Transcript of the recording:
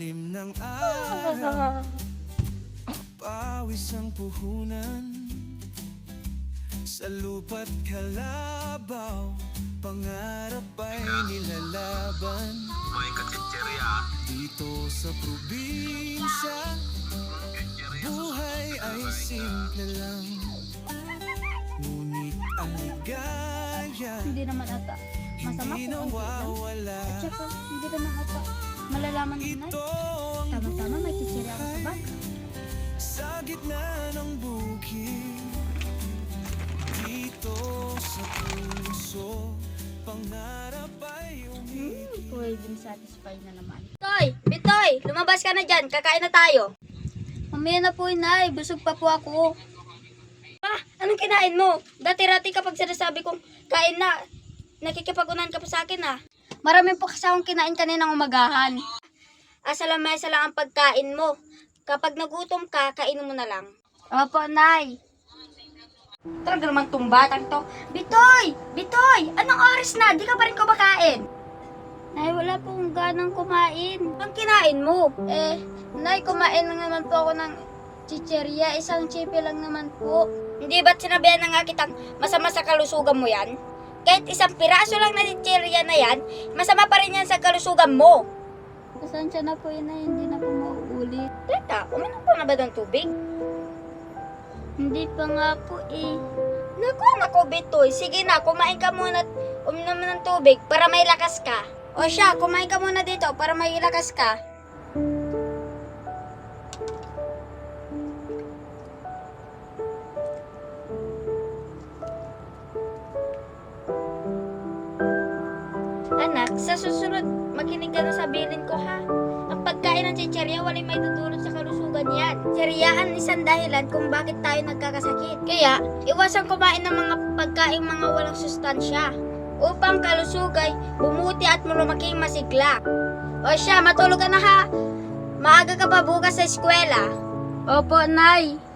Itim ng araw, pawis ang puhunan. Sa lupa't kalabaw, pangarap ay nilalaban. May katsitseriya. Dito sa probinsya, buhay ay simple lang. Ngunit ang ligaya Hindi naman ata masama hindi kung konti lang. nawawala. At saka, hindi naman ata malalaman din na. Ito ang Tama-tama, may chichiri ako sa bag. sa gitna ng bukid. Dito sa puso, pangarap ay umigil. Pwedeng satisfy na naman. Bitoy! Bitoy! Lumabas ka na dyan. Kakain na tayo. Mamaya na po, inay. Busog pa po ako. Anong kinain mo? Dati-rati kapag sinasabi kong kain na, nakikipag-unan ka pa sa akin ah. Marami po kasi akong kinain kaninang umagahan. Asa lamesa lang ang pagkain mo. Kapag nagutom ka, kainin mo na lang. Opo, nay. Talaga naman tong batang to. Bitoy! Bitoy! Anong oras na? Di ka pa rin kumakain. Nay, wala po akong ganang kumain. Ang kinain mo? Nay, kumain lang naman po ako ng chicheria. Isang chipe lang naman po. Hindi ba't sinabihan na nga kitang masama sa kalusugan mo yan? Kahit isang piraso lang na chichirya na yan, masama pa rin yan sa kalusugan mo. Pasensya na po, inay. Hindi na po mauulit. Teka, uminom ka na ba ng tubig? Hindi pa nga po eh. Naku, Bitoy. Sige na, kumain ka muna at uminom ng tubig para may lakas ka. O siya, kumain ka muna dito para may lakas ka. Anak, sa susunod, makinig ka na sa bilin ko ha. Ang pagkain ng chicherya, walay may dudulot sa kalusugan yan. Chicheryaan isang dahilan kung bakit tayo nagkakasakit. Kaya, iwasan kumain ng mga pagkain mga walang sustansya upang kalusugay, bumuti at lumaking masigla. O siya, matulog ka na ha. Maaga ka pa bukas sa eskwela. Opo, nay.